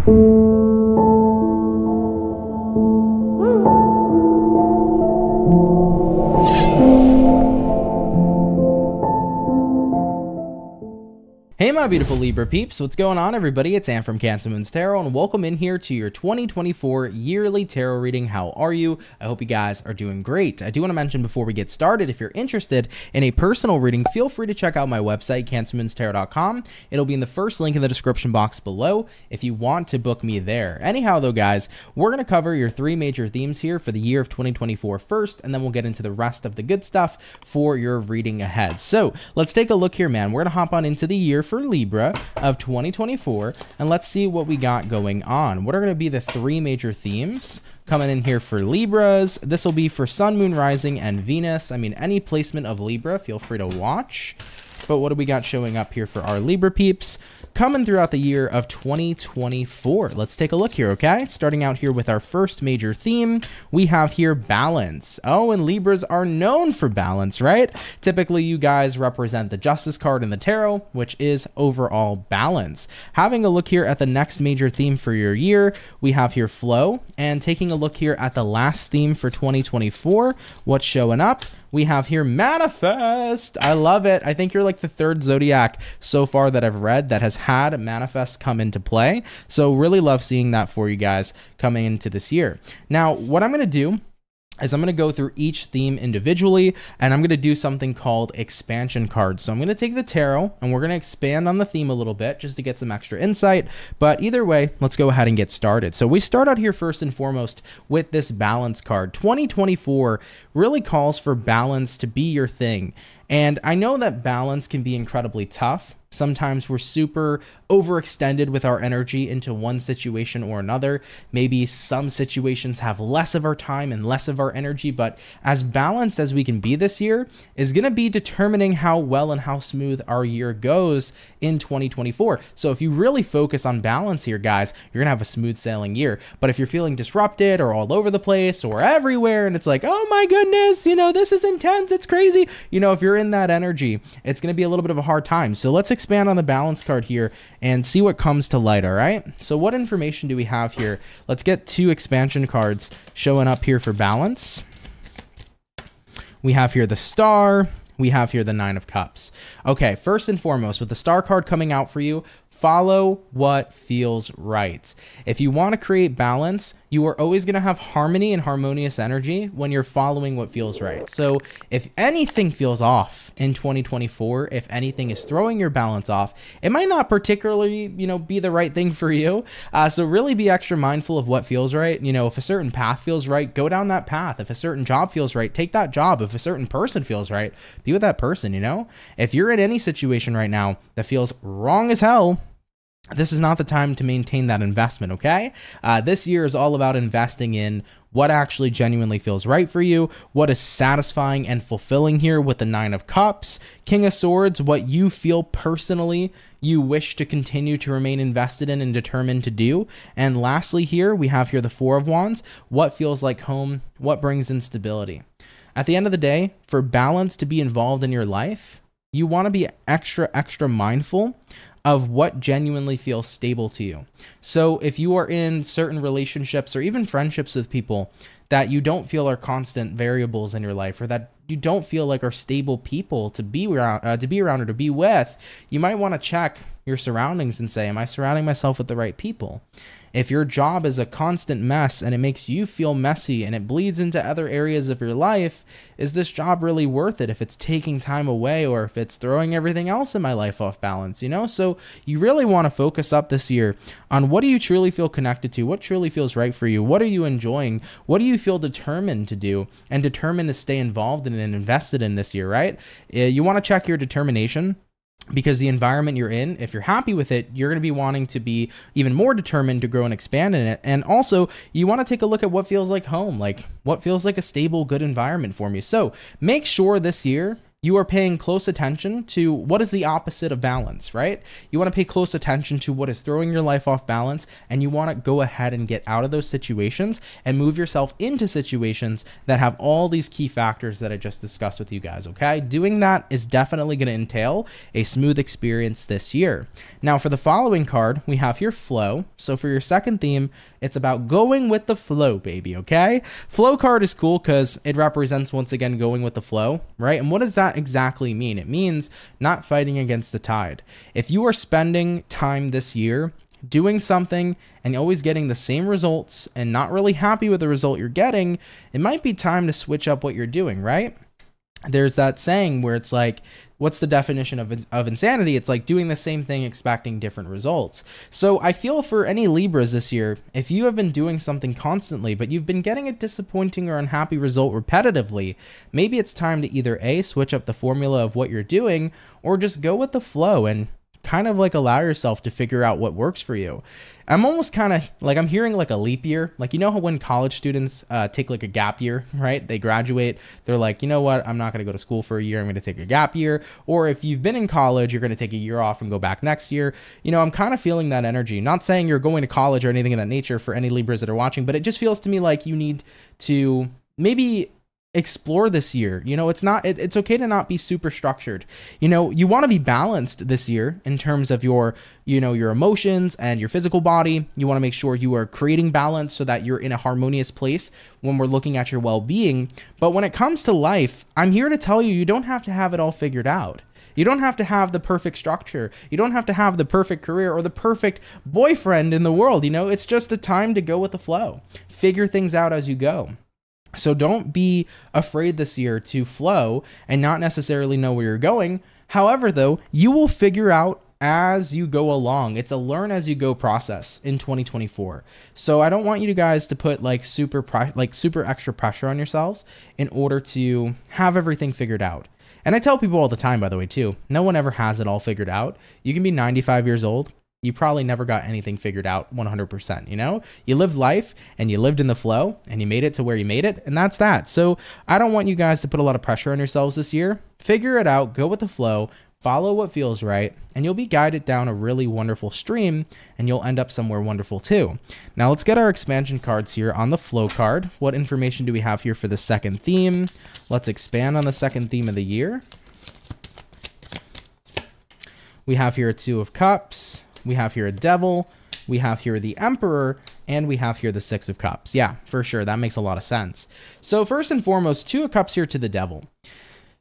Hey my beautiful Libra peeps, what's going on everybody? It's Am from CancerMoonsTarot and welcome in here to your 2024 yearly tarot reading. How are you? I hope you guys are doing great. I do want to mention before we get started, if you're interested in a personal reading, feel free to check out my website, CancerMoonsTarot.com. It'll be in the first link in the description box below if you want to book me there. Anyhow though guys, we're going to cover your three major themes here for the year of 2024 first, and then we'll get into the rest of the good stuff for your reading ahead. So let's take a look here, man. We're going to hop on into the year for Libra of 2024 and let's see what we got going on. What are going to be the three major themes coming in here for Libras? This will be for Sun, Moon, Rising, and Venus. I mean, any placement of Libra, feel free to watch. But what do we got showing up here for our Libra peeps coming throughout the year of 2024? Let's take a look here, okay? Starting out here with our first major theme, we have here balance. Oh, and Libras are known for balance, right? Typically, you guys represent the Justice card in the tarot, which is overall balance. Having a look here at the next major theme for your year, we have here flow, and taking a look here at the last theme for 2024, what's showing up? We have here manifest. I love it. I think you're like the third zodiac so far that I've read that has had manifest come into play. So really love seeing that for you guys coming into this year. Now, what I'm going to do is I'm going to go through each theme individually, and I'm going to do something called expansion cards. So I'm going to take the tarot and we're going to expand on the theme a little bit just to get some extra insight. But either way, let's go ahead and get started. So we start out here first and foremost with this balance card. 2024 really calls for balance to be your thing. And I know that balance can be incredibly tough. Sometimes we're super overextended with our energy into one situation or another. Maybe some situations have less of our time and less of our energy, but as balanced as we can be this year is going to be determining how well and how smooth our year goes in 2024. So if you really focus on balance here, guys, you're going to have a smooth sailing year. But if you're feeling disrupted or all over the place or everywhere and it's like, oh my goodness, you know, this is intense, it's crazy. You know, if you're in that energy, it's going to be a little bit of a hard time. So let's expand on the balance card here and see what comes to light. All right, so what information do we have here? Let's get two expansion cards showing up here for balance. We have here the Star, we have here the Nine of Cups. Okay, first and foremost, with the Star card coming out for you, follow what feels right. If you want to create balance, you are always going to have harmony and harmonious energy when you're following what feels right. So if anything feels off in 2024, if anything is throwing your balance off, it might not particularly, you know, be the right thing for you. So really be extra mindful of what feels right. You know, if a certain path feels right, go down that path. If a certain job feels right, take that job. If a certain person feels right, be with that person, you know? If you're in any situation right now that feels wrong as hell, this is not the time to maintain that investment, okay? This year is all about investing in what actually genuinely feels right for you, what is satisfying and fulfilling here with the Nine of Cups, King of Swords, what you feel personally you wish to continue to remain invested in and determined to do. And lastly here, we have here the Four of Wands, what feels like home, what brings instability. At the end of the day, for balance to be involved in your life, you want to be extra mindful of what genuinely feels stable to you. So if you are in certain relationships or even friendships with people that you don't feel are constant variables in your life, or that you don't feel like are stable people to be around or to be with, you might want to check your surroundings and say, am I surrounding myself with the right people? If your job is a constant mess and it makes you feel messy and it bleeds into other areas of your life, is this job really worth it if it's taking time away or if it's throwing everything else in my life off balance, you know? So you really want to focus up this year on what do you truly feel connected to? What truly feels right for you? What are you enjoying? What do you feel determined to do and determined to stay involved in and invested in this year, right? You want to check your determination, because the environment you're in, if you're happy with it, you're going to be wanting to be even more determined to grow and expand in it. And also, you want to take a look at what feels like home, like what feels like a stable, good environment for me. So make sure this year you are paying close attention to what is the opposite of balance, right? You want to pay close attention to what is throwing your life off balance, and you want to go ahead and get out of those situations and move yourself into situations that have all these key factors that I just discussed with you guys, okay? Doing that is definitely going to entail a smooth experience this year. Now, for the following card, we have here flow. So for your second theme, it's about going with the flow, baby, okay? Flow card is cool because it represents, once again, going with the flow, right? And what does that exactly mean? It means not fighting against the tide. If you are spending time this year doing something and always getting the same results and not really happy with the result you're getting, it might be time to switch up what you're doing, right? There's that saying where it's like, what's the definition of insanity? It's like doing the same thing, expecting different results. So I feel for any Libras this year, if you have been doing something constantly, but you've been getting a disappointing or unhappy result repetitively, maybe it's time to either A, switch up the formula of what you're doing, or just go with the flow and kind of like allow yourself to figure out what works for you. I'm almost kind of like, I'm hearing like a leap year. Like, you know how when college students take like a gap year, right? They graduate, they're like, you know what? I'm not going to go to school for a year. I'm going to take a gap year. Or if you've been in college, you're going to take a year off and go back next year. You know, I'm kind of feeling that energy. Not saying you're going to college or anything of that nature for any Libras that are watching, but it just feels to me like you need to maybe explore this year. You know, it's okay to not be super structured. You know, you want to be balanced this year in terms of your, you know, your emotions and your physical body. You want to make sure you are creating balance so that you're in a harmonious place when we're looking at your well-being. But when it comes to life, I'm here to tell you, you don't have to have it all figured out. You don't have to have the perfect structure. You don't have to have the perfect career or the perfect boyfriend in the world. You know, it's just a time to go with the flow. Figure things out as you go. So don't be afraid this year to flow and not necessarily know where you're going. However, though, you will figure out as you go along. It's a learn as you go process in 2024. So I don't want you guys to put like super extra pressure on yourselves in order to have everything figured out. And I tell people all the time, by the way, too, no one ever has it all figured out. You can be 95 years old. You probably never got anything figured out 100%, you know? You lived life and you lived in the flow and you made it to where you made it, and that's that. So I don't want you guys to put a lot of pressure on yourselves this year. Figure it out, go with the flow, follow what feels right, and you'll be guided down a really wonderful stream, and you'll end up somewhere wonderful too. Now let's get our expansion cards here on the flow card. What information do we have here for the second theme? Let's expand on the second theme of the year. We have here a Two of Cups. We have here a Devil, we have here the Emperor, and we have here the Six of Cups. Yeah, for sure. That makes a lot of sense. So first and foremost, Two of Cups here to the Devil.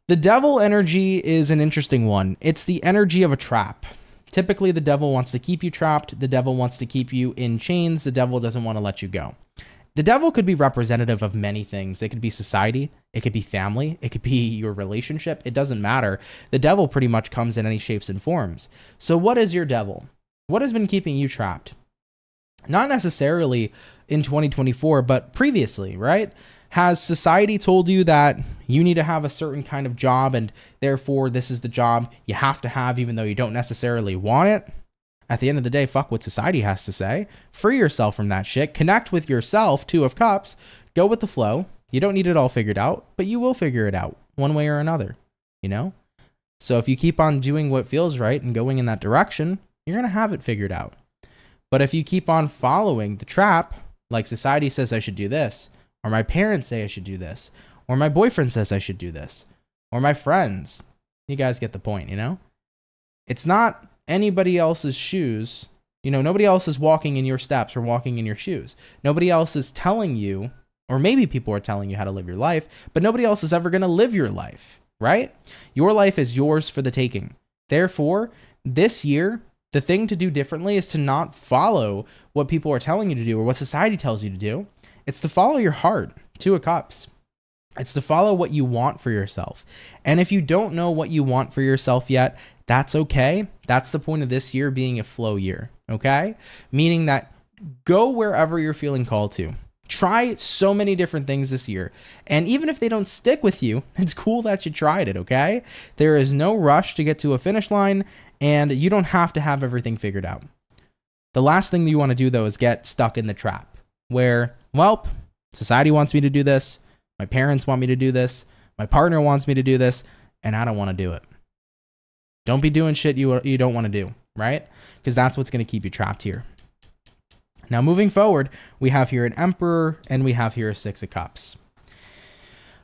The Devil energy is an interesting one. It's the energy of a trap. Typically, the Devil wants to keep you trapped. The Devil wants to keep you in chains. The Devil doesn't want to let you go. The Devil could be representative of many things. It could be society. It could be family. It could be your relationship. It doesn't matter. The Devil pretty much comes in any shapes and forms. So what is your Devil? What has been keeping you trapped? Not necessarily in 2024, but previously, right? Has society told you that you need to have a certain kind of job and therefore this is the job you have to have even though you don't necessarily want it? At the end of the day, fuck what society has to say. Free yourself from that shit. Connect with yourself, Two of Cups. Go with the flow. You don't need it all figured out, but you will figure it out one way or another, you know? So if you keep on doing what feels right and going in that direction, you're going to have it figured out. But if you keep on following the trap, like society says I should do this, or my parents say I should do this, or my boyfriend says I should do this, or my friends, you guys get the point, you know? It's not anybody else's shoes. You know, nobody else is walking in your steps or walking in your shoes. Nobody else is telling you, or maybe people are telling you how to live your life, but nobody else is ever going to live your life, right? Your life is yours for the taking. Therefore, this year, the thing to do differently is to not follow what people are telling you to do or what society tells you to do. It's to follow your heart, Two of Cups. It's to follow what you want for yourself. And if you don't know what you want for yourself yet, that's okay. That's the point of this year being a flow year, okay? Meaning that go wherever you're feeling called to. Try so many different things this year. And even if they don't stick with you, it's cool that you tried it, okay? There is no rush to get to a finish line, and you don't have to have everything figured out. The last thing that you want to do, though, is get stuck in the trap where, well, society wants me to do this. My parents want me to do this. My partner wants me to do this. and I don't want to do it. Don't be doing shit you don't want to do, right? Because that's what's going to keep you trapped here. Now, moving forward, we have here an Emperor, and we have here a Six of Cups.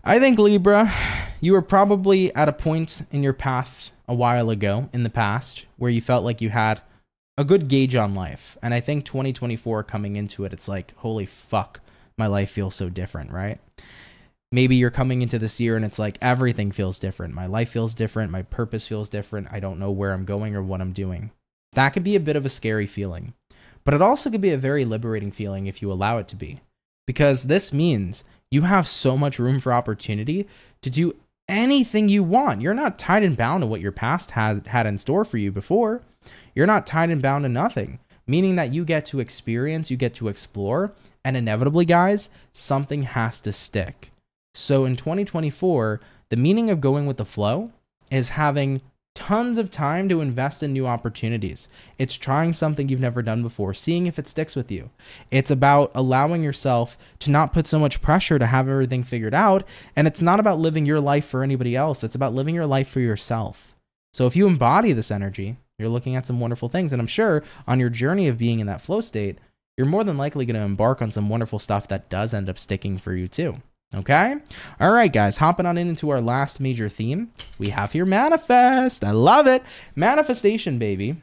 I think, Libra, you were probably at a point in your path a while ago in the past where you felt like you had a good gauge on life. And I think 2024 coming into it, it's like, holy fuck, my life feels so different, right? Maybe you're coming into this year and it's like everything feels different. My life feels different. My purpose feels different. I don't know where I'm going or what I'm doing. That could be a bit of a scary feeling, but it also could be a very liberating feeling if you allow it to be, because this means you have so much room for opportunity to do anything you want. You're not tied and bound to what your past had in store for you before. You're not tied and bound to nothing, meaning that you get to experience, you get to explore, and inevitably, guys, something has to stick. So in 2024, the meaning of going with the flow is having tons of time to invest in new opportunities. It's trying something you've never done before, seeing if it sticks with you. It's about allowing yourself to not put so much pressure to have everything figured out. And it's not about living your life for anybody else. It's about living your life for yourself. So if you embody this energy, you're looking at some wonderful things. And I'm sure on your journey of being in that flow state, you're more than likely going to embark on some wonderful stuff that does end up sticking for you too. Okay. All right, guys, hopping on into our last major theme. We have here manifest. I love it. Manifestation, baby.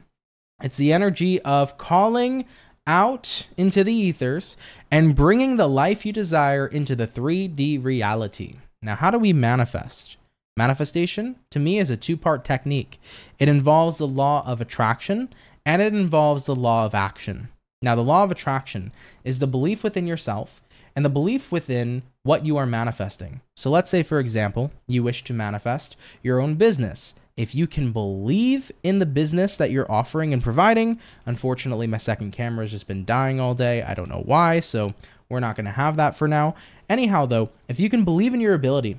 It's the energy of calling out into the ethers and bringing the life you desire into the 3D reality. Now, how do we manifest? Manifestation, to me, is a two-part technique. It involves the law of attraction and it involves the law of action. Now, the law of attraction is the belief within yourself and the belief within what you are manifesting. So let's say, for example, you wish to manifest your own business. If you can believe in the business that you're offering and providing, unfortunately, my second camera has just been dying all day. I don't know why, so we're not going to have that for now. Anyhow, though, if you can believe in your ability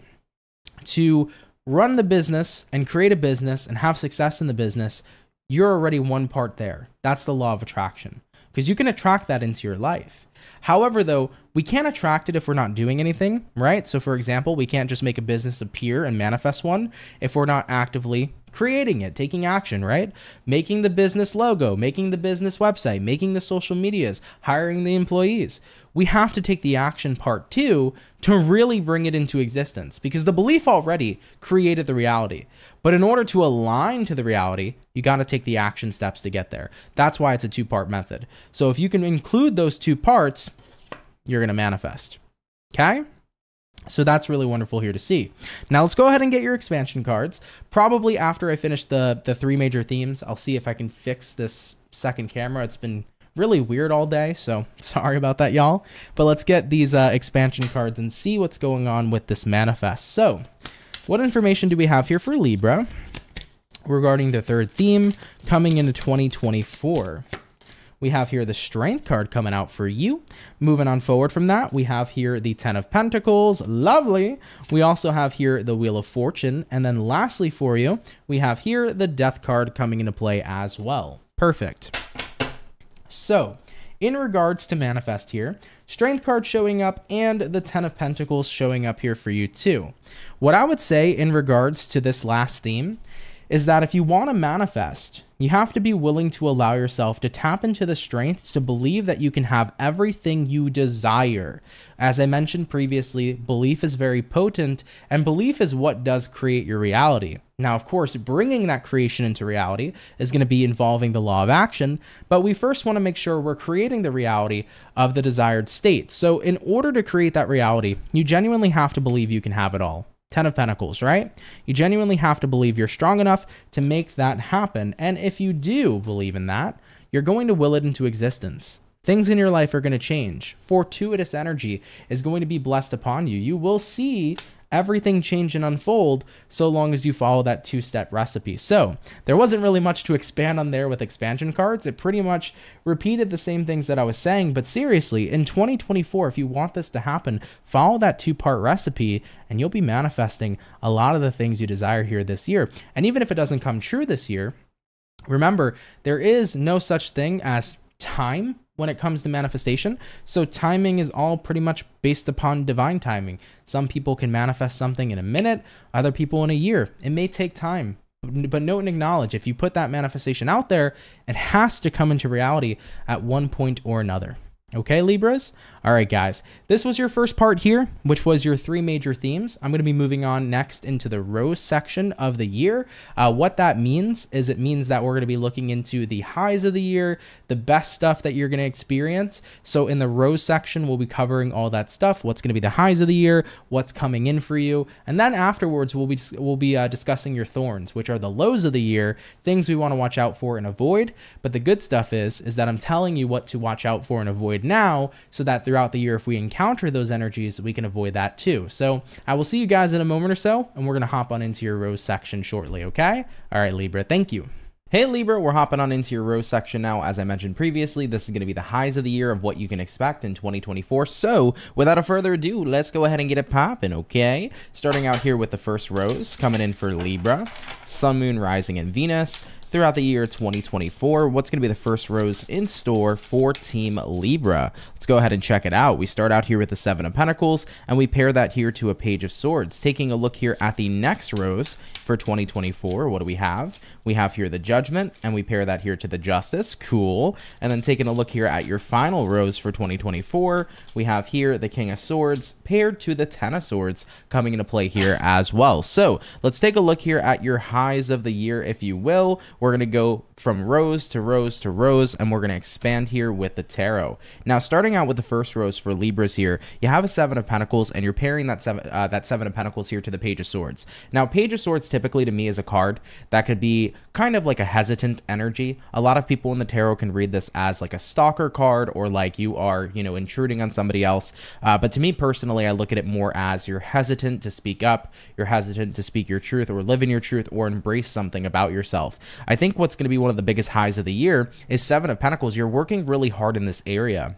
to run the business and create a business and have success in the business, you're already one part there. That's the law of attraction, because you can attract that into your life. However, though, we can't attract it if we're not doing anything, right? So for example, we can't just make a business appear and manifest one if we're not actively creating it, taking action, right? Making the business logo, making the business website, making the social medias, hiring the employees. We have to take the action part too to really bring it into existence, because the belief already created the reality. But in order to align to the reality, you got to take the action steps to get there. That's why it's a two-part method. So if you can include those two parts, you're going to manifest. Okay? So that's really wonderful here to see. Now let's go ahead and get your expansion cards. Probably after I finish the three major themes, I'll see if I can fix this second camera. It's been really weird all day, so sorry about that, y'all. But let's get these expansion cards and see what's going on with this manifest. So what information do we have here for Libra regarding the third theme coming into 2024? We have here the Strength card coming out for you. Moving on forward from that, we have here the Ten of Pentacles. Lovely. We also have here the Wheel of Fortune. And then lastly for you, we have here the Death card coming into play as well. Perfect. So in regards to manifest here, Strength card showing up and the Ten of Pentacles showing up here for you too. What I would say in regards to this last theme is that if you want to manifest, you have to be willing to allow yourself to tap into the strength to believe that you can have everything you desire. As I mentioned previously, belief is very potent, and belief is what does create your reality. Now, of course, bringing that creation into reality is going to be involving the law of action, but we first want to make sure we're creating the reality of the desired state. So in order to create that reality, you genuinely have to believe you can have it all. Ten of Pentacles, right? You genuinely have to believe you're strong enough to make that happen. And if you do believe in that, you're going to will it into existence. Things in your life are going to change. Fortuitous energy is going to be blessed upon you. You will see everything change and unfold so long as you follow that two-step recipe. So there wasn't really much to expand on there with expansion cards. It pretty much repeated the same things that I was saying, but seriously, in 2024, if you want this to happen, follow that two-part recipe and you'll be manifesting a lot of the things you desire here this year. And even if it doesn't come true this year, remember, there is no such thing as time when it comes to manifestation. So timing is all pretty much based upon divine timing. Some people can manifest something in a minute, other people in a year. It may take time. But note and acknowledge, if you put that manifestation out there, it has to come into reality at one point or another. Okay, Libras? All right, guys, this was your first part here, which was your 3 major themes. I'm going to be moving on next into the rose section of the year. What that means is it means that we're going to be looking into the highs of the year, the best stuff that you're going to experience. So in the rose section, we'll be covering all that stuff. What's going to be the highs of the year, what's coming in for you. And then afterwards, we'll be discussing your thorns, which are the lows of the year, things we want to watch out for and avoid. But the good stuff is that I'm telling you what to watch out for and avoid now, so that throughout the year, if we encounter those energies, we can avoid that too. So I will see you guys in a moment or so, and we're going to hop on into your rose section shortly. Okay. All right, Libra, thank you. Hey Libra, we're hopping on into your rose section now. As I mentioned previously, this is going to be the highs of the year of what you can expect in 2024. So without a further ado, let's go ahead and get it popping, okay? Starting out here with the first rose coming in for Libra, Sun, Moon, Rising, and Venus. Throughout the year 2024, what's going to be the first rose in store for Team Libra? Let's go ahead and check it out. We start out here with the 7 of Pentacles, and we pair that here to a Page of Swords. Taking a look here at the next rose for 2024, what do we have? We have here the Judgment, and we pair that here to the Justice. Cool. And then taking a look here at your final rose for 2024, we have here the King of Swords paired to the 10 of Swords coming into play here as well. So let's take a look here at your highs of the year, if you will. We're going to go from rose to rose to rose, and we're going to expand here with the tarot. Now, starting out with the first rose for Libras here, you have a 7 of Pentacles, and you're pairing that 7 of Pentacles here to the Page of Swords. Now, Page of Swords typically to me is a card that could be kind of like a hesitant energy. A lot of people in the tarot can read this as like a stalker card, or like you are, you know, intruding on somebody else. But to me personally, I look at it more as you're hesitant to speak up, you're hesitant to speak your truth or live in your truth or embrace something about yourself. I think what's going to be one of the biggest highs of the year is 7 of Pentacles. You're working really hard in this area.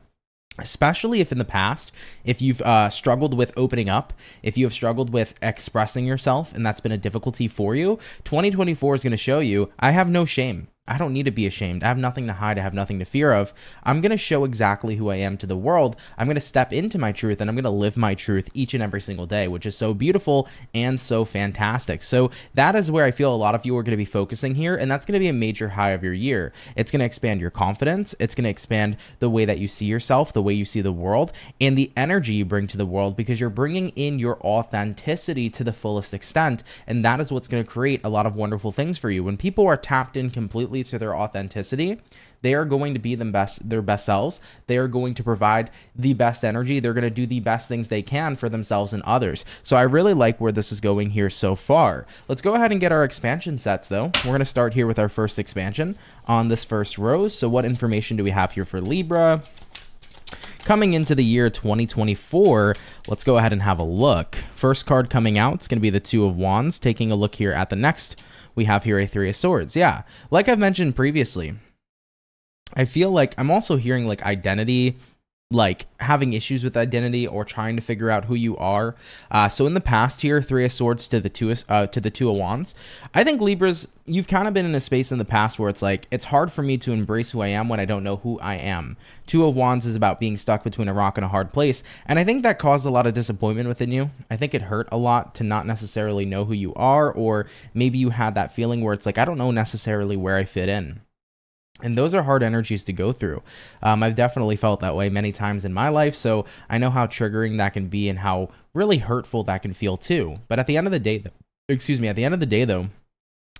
Especially if in the past, if you've struggled with opening up, if you have struggled with expressing yourself, and that's been a difficulty for you, 2024 is going to show you, I have no shame. I don't need to be ashamed. I have nothing to hide. I have nothing to fear of. I'm going to show exactly who I am to the world. I'm going to step into my truth, and I'm going to live my truth each and every single day, which is so beautiful and so fantastic. So that is where I feel a lot of you are going to be focusing here, and that's going to be a major high of your year. It's going to expand your confidence. It's going to expand the way that you see yourself, the way you see the world, and the energy you bring to the world, because you're bringing in your authenticity to the fullest extent, and that is what's going to create a lot of wonderful things for you. When people are tapped in completely to their authenticity, they are going to be their best selves. They are going to provide the best energy. They're going to do the best things they can for themselves and others. So I really like where this is going here so far. Let's go ahead and get our expansion sets though. We're going to start here with our first expansion on this first rose. So what information do we have here for Libra? Coming into the year 2024, let's go ahead and have a look. First card coming out, it's going to be the 2 of Wands. Taking a look here at the next, we have here a 3 of Swords. Yeah, like I've mentioned previously, I feel like I'm also hearing like identity, like having issues with identity or trying to figure out who you are. So in the past here, 3 of Swords to the 2 of Wands. I think Libras, you've kind of been in a space in the past where it's like, it's hard for me to embrace who I am when I don't know who I am. 2 of Wands is about being stuck between a rock and a hard place. And I think that caused a lot of disappointment within you. I think it hurt a lot to not necessarily know who you are, or maybe you had that feeling where it's like, I don't know necessarily where I fit in. And those are hard energies to go through. I've definitely felt that way many times in my life, so I know how triggering that can be and how really hurtful that can feel too. But at the end of the day, though,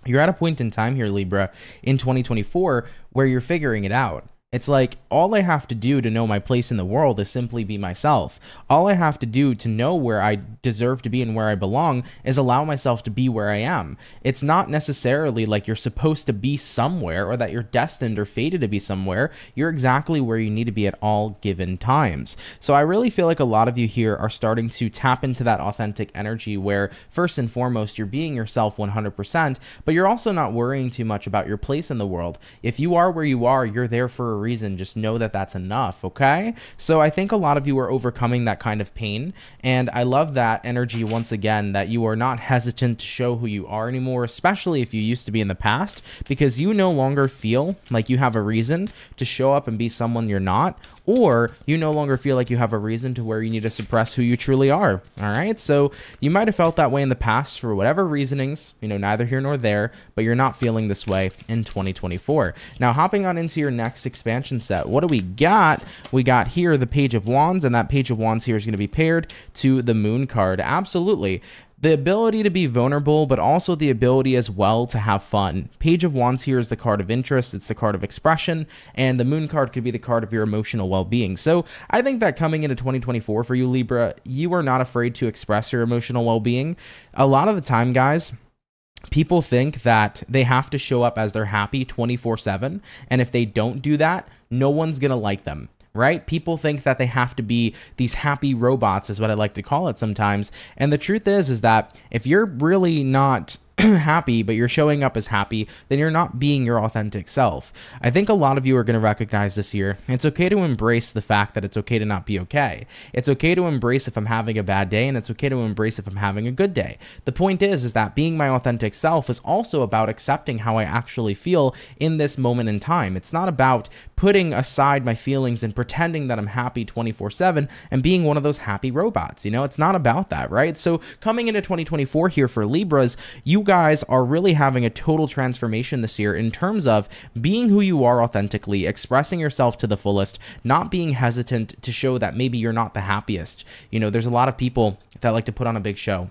you're at a point in time here, Libra, in 2024 where you're figuring it out. It's like, all I have to do to know my place in the world is simply be myself. All I have to do to know where I deserve to be and where I belong is allow myself to be where I am. It's not necessarily like you're supposed to be somewhere or that you're destined or fated to be somewhere. You're exactly where you need to be at all given times. So I really feel like a lot of you here are starting to tap into that authentic energy where, first and foremost, you're being yourself 100%, but you're also not worrying too much about your place in the world. If you are where you are, you're there for a reason, just know that that's enough, okay? So I think a lot of you are overcoming that kind of pain, and I love that energy once again, that you are not hesitant to show who you are anymore, especially if you used to be in the past, because you no longer feel like you have a reason to show up and be someone you're not, or you no longer feel like you have a reason to where you need to suppress who you truly are, all right? So you might have felt that way in the past for whatever reasonings, you know, neither here nor there, but you're not feeling this way in 2024. Now, hopping on into your next expansion set, what do we got? We got here the Page of Wands, and that Page of Wands here is going to be paired to the Moon card. Absolutely. The ability to be vulnerable, but also the ability as well to have fun. Page of Wands here is the card of interest. It's the card of expression, and the Moon card could be the card of your emotional well-being. So I think that coming into 2024 for you, Libra, you are not afraid to express your emotional well-being. A lot of the time, guys, people think that they have to show up as they're happy 24/7, and if they don't do that, no one's gonna like them. Right? People think that they have to be these happy robots, is what I like to call it sometimes. And the truth is that if you're really not happy, but you're showing up as happy, then you're not being your authentic self. I think a lot of you are going to recognize this year. It's okay to embrace the fact that it's okay to not be okay. It's okay to embrace if I'm having a bad day, and it's okay to embrace if I'm having a good day. The point is that being my authentic self is also about accepting how I actually feel in this moment in time. It's not about putting aside my feelings and pretending that I'm happy 24/7 and being one of those happy robots. You know, it's not about that, right? So coming into 2024 here for Libras, you guys are really having a total transformation this year in terms of being who you are authentically, expressing yourself to the fullest, not being hesitant to show that maybe you're not the happiest. You know, there's a lot of people that like to put on a big show.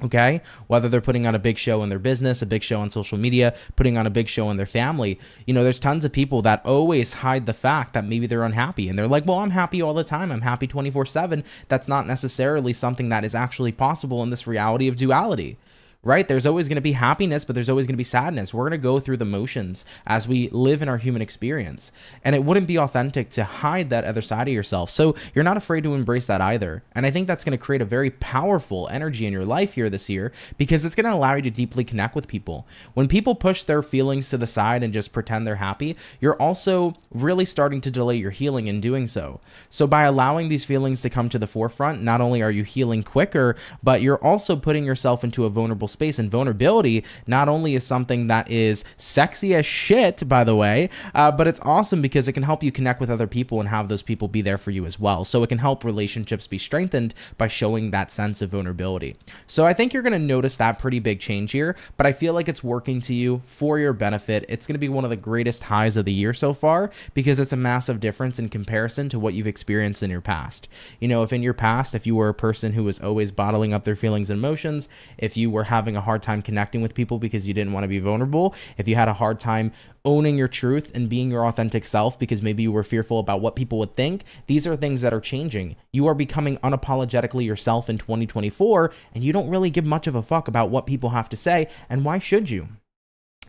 Okay, whether they're putting on a big show in their business, a big show on social media, putting on a big show in their family, you know, there's tons of people that always hide the fact that maybe they're unhappy, and they're like, well, I'm happy all the time. I'm happy 24/7. That's not necessarily something that is actually possible in this reality of duality. Right? There's always going to be happiness, but there's always going to be sadness. We're going to go through the motions as we live in our human experience. And it wouldn't be authentic to hide that other side of yourself. So you're not afraid to embrace that either. And I think that's going to create a very powerful energy in your life here this year, because it's going to allow you to deeply connect with people. When people push their feelings to the side and just pretend they're happy, you're also really starting to delay your healing in doing so. So by allowing these feelings to come to the forefront, not only are you healing quicker, but you're also putting yourself into a vulnerable space. And vulnerability not only is something that is sexy as shit, by the way, but it's awesome because it can help you connect with other people and have those people be there for you as well. So it can help relationships be strengthened by showing that sense of vulnerability. So I think you're going to notice that pretty big change here, but I feel like it's working to you for your benefit. It's going to be one of the greatest highs of the year so far, because it's a massive difference in comparison to what you've experienced in your past. You know, if in your past, if you were a person who was always bottling up their feelings and emotions, if you were having a hard time connecting with people because you didn't want to be vulnerable, if you had a hard time owning your truth and being your authentic self because maybe you were fearful about what people would think, these are things that are changing. You are becoming unapologetically yourself in 2024, and you don't really give much of a fuck about what people have to say, and why should you?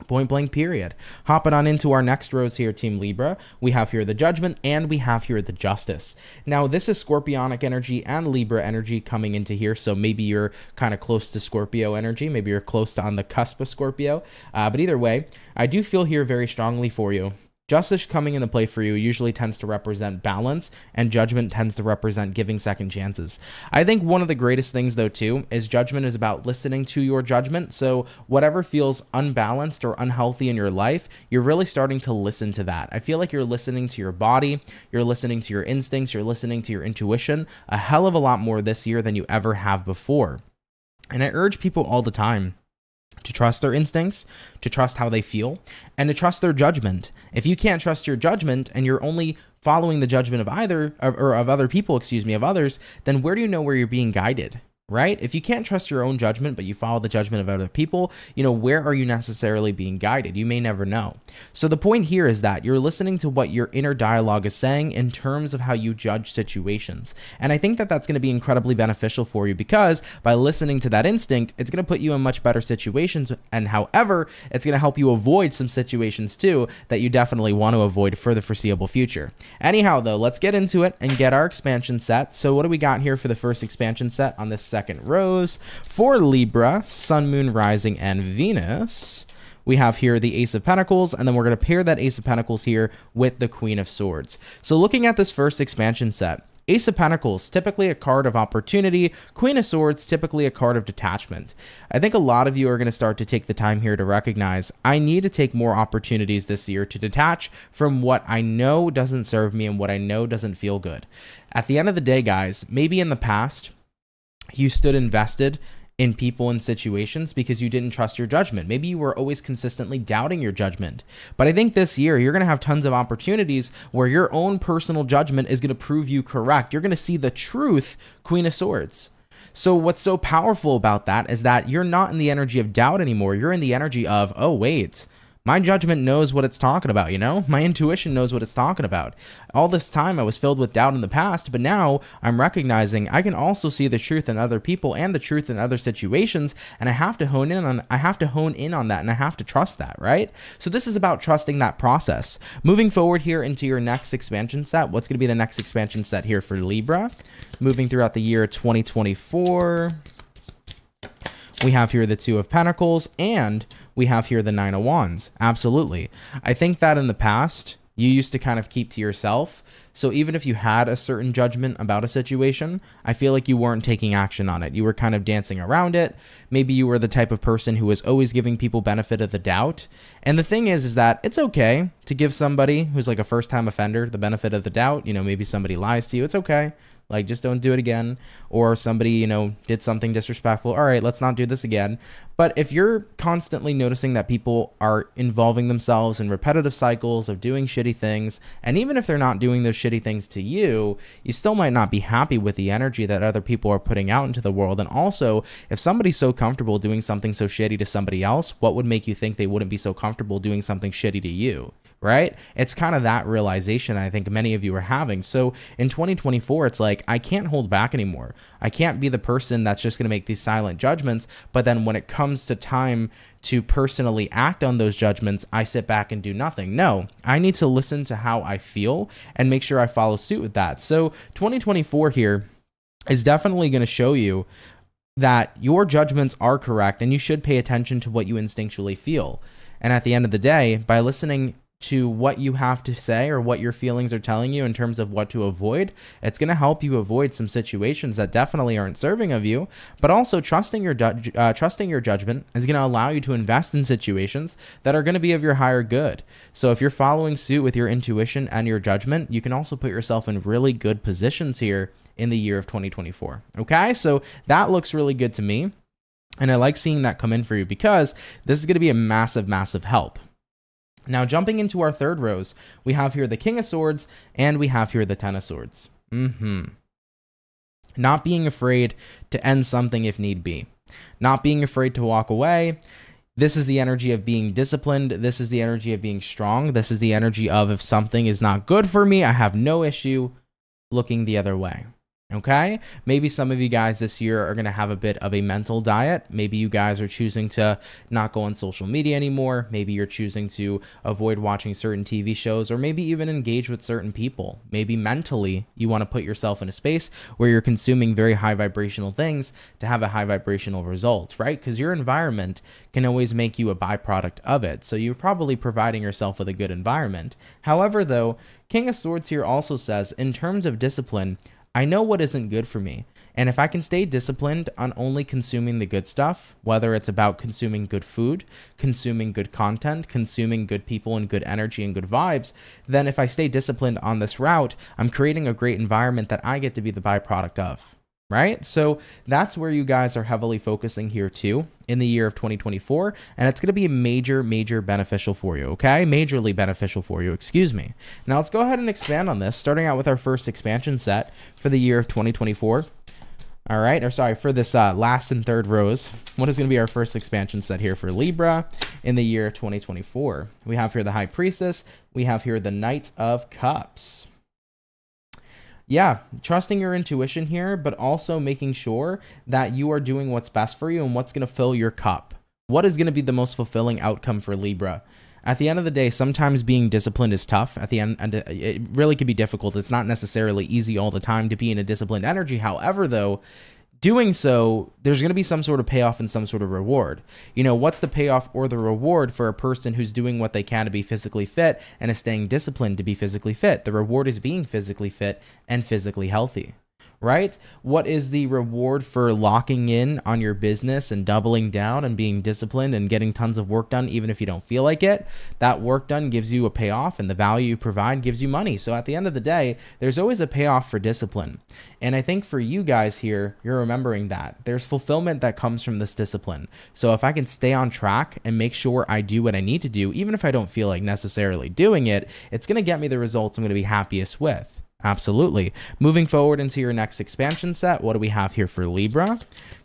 Point blank period. Hopping on into our next rows here, Team Libra, we have here the Judgment, and we have here the Justice. Now, this is Scorpionic energy and Libra energy coming into here, so maybe you're kind of close to Scorpio energy, maybe you're close to on the cusp of Scorpio, but either way, I do feel here very strongly for you. Justice coming into play for you usually tends to represent balance, and Judgment tends to represent giving second chances. I think one of the greatest things, though, too, is Judgment is about listening to your judgment. So whatever feels unbalanced or unhealthy in your life, you're really starting to listen to that. I feel like you're listening to your body, you're listening to your instincts, you're listening to your intuition a hell of a lot more this year than you ever have before. And I urge people all the time to trust their instincts, to trust how they feel, and to trust their judgment. If you can't trust your judgment and you're only following the judgment of other people, of others, then where do you know where you're being guided? Right? If you can't trust your own judgment, but you follow the judgment of other people, you know, where are you necessarily being guided? You may never know. So the point here is that you're listening to what your inner dialogue is saying in terms of how you judge situations. And I think that that's going to be incredibly beneficial for you, because by listening to that instinct, it's going to put you in much better situations. And however, it's going to help you avoid some situations too that you definitely want to avoid for the foreseeable future. Anyhow, though, let's get into it and get our expansion set. So what do we got here for the first expansion set on this second rows for Libra, Sun, Moon, Rising, and Venus? we have here the Ace of Pentacles, and then we're going to pair that Ace of Pentacles here with the Queen of Swords. So looking at this first expansion set, Ace of Pentacles, typically a card of opportunity. Queen of Swords, typically a card of detachment. I think a lot of you are going to start to take the time here to recognize, I need to take more opportunities this year to detach from what I know doesn't serve me and what I know doesn't feel good. At the end of the day, guys, maybe in the past, you stood invested in people and situations because you didn't trust your judgment. Maybe you were always consistently doubting your judgment. But I think this year you're going to have tons of opportunities where your own personal judgment is going to prove you correct. You're going to see the truth, Queen of Swords. So what's so powerful about that is that you're not in the energy of doubt anymore. You're in the energy of, oh, wait, my judgment knows what it's talking about, you know? My intuition knows what it's talking about. All this time I was filled with doubt in the past, but now I'm recognizing I can also see the truth in other people and the truth in other situations, and I have to hone in on that, and I have to trust that, right? So this is about trusting that process. Moving forward here into your next expansion set, what's going to be the next expansion set here for Libra? Moving throughout the year 2024, we have here the Two of Pentacles, and we have here the Nine of Wands. Absolutely. I think that in the past, you used to kind of keep to yourself. So even if you had a certain judgment about a situation, I feel like you weren't taking action on it. You were kind of dancing around it. Maybe you were the type of person who was always giving people benefit of the doubt. And the thing is that it's okay to give somebody who's like a first-time offender the benefit of the doubt. You know, maybe somebody lies to you. It's okay. Like, just don't do it again. Or somebody, you know, did something disrespectful. All right, let's not do this again. But if you're constantly noticing that people are involving themselves in repetitive cycles of doing shitty things, and even if they're not doing those shitty things to you, you still might not be happy with the energy that other people are putting out into the world. And also, if somebody's so comfortable doing something so shitty to somebody else, what would make you think they wouldn't be so comfortable doing something shitty to you? Right? It's kind of that realization I think many of you are having. So in 2024, it's like, I can't hold back anymore. I can't be the person that's just going to make these silent judgments. But then when it comes to time to personally act on those judgments, I sit back and do nothing. No, I need to listen to how I feel and make sure I follow suit with that. So 2024 here is definitely going to show you that your judgments are correct and you should pay attention to what you instinctually feel. And at the end of the day, by listening to what you have to say or what your feelings are telling you in terms of what to avoid, it's going to help you avoid some situations that definitely aren't serving of you. But also trusting your judgment is going to allow you to invest in situations that are going to be of your higher good. So if you're following suit with your intuition and your judgment, you can also put yourself in really good positions here in the year of 2024. Okay, so that looks really good to me, and I like seeing that come in for you because this is going to be a massive, massive help. Now, jumping into our third rows, we have here the King of Swords, and we have here the Ten of Swords. Not being afraid to end something if need be. Not being afraid to walk away. This is the energy of being disciplined. This is the energy of being strong. This is the energy of, if something is not good for me, I have no issue looking the other way. Okay, maybe some of you guys this year are going to have a bit of a mental diet. Maybe you guys are choosing to not go on social media anymore. Maybe you're choosing to avoid watching certain TV shows, or maybe even engage with certain people. Maybe mentally you want to put yourself in a space where you're consuming very high vibrational things to have a high vibrational result, right? Because your environment can always make you a byproduct of it. So you're probably providing yourself with a good environment. However, though, King of Swords here also says, in terms of discipline, I know what isn't good for me. And if I can stay disciplined on only consuming the good stuff, whether it's about consuming good food, consuming good content, consuming good people and good energy and good vibes, then if I stay disciplined on this route, I'm creating a great environment that I get to be the byproduct of. Right? So that's where you guys are heavily focusing here too in the year of 2024. And it's going to be major beneficial for you. Okay? Majorly beneficial for you. Excuse me. Now let's go ahead and expand on this, starting out with our first expansion set for the year of 2024. All right. Or sorry, for this last and third rows. What is going to be our first expansion set here for Libra in the year of 2024? We have here the High Priestess. We have here the Knight of Cups. Yeah, trusting your intuition here, but also making sure that you are doing what's best for you and what's going to fill your cup. What is going to be the most fulfilling outcome for Libra? At the end of the day, sometimes being disciplined is tough. At the end, and it really can be difficult. It's not necessarily easy all the time to be in a disciplined energy. However, though, doing so, there's going to be some sort of payoff and some sort of reward. You know, what's the payoff or the reward for a person who's doing what they can to be physically fit and is staying disciplined to be physically fit? The reward is being physically fit and physically healthy, right? What is the reward for locking in on your business and doubling down and being disciplined and getting tons of work done, even if you don't feel like it? That work done gives you a payoff, and the value you provide gives you money. So at the end of the day, there's always a payoff for discipline. And I think for you guys here, you're remembering that there's fulfillment that comes from this discipline. So if I can stay on track and make sure I do what I need to do, even if I don't feel like necessarily doing it, it's going to get me the results I'm going to be happiest with. Absolutely. Moving forward into your next expansion set, what do we have here for Libra?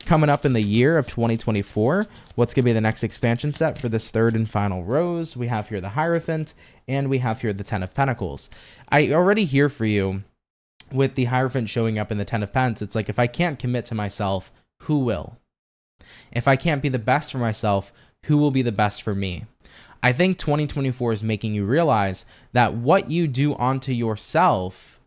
Coming up in the year of 2024, what's going to be the next expansion set for this third and final rose? We have here the Hierophant, and we have here the Ten of Pentacles. I already hear for you with the Hierophant showing up in the Ten of Pents. It's like, if I can't commit to myself, who will? If I can't be the best for myself, who will be the best for me? I think 2024 is making you realize that what you do onto yourself,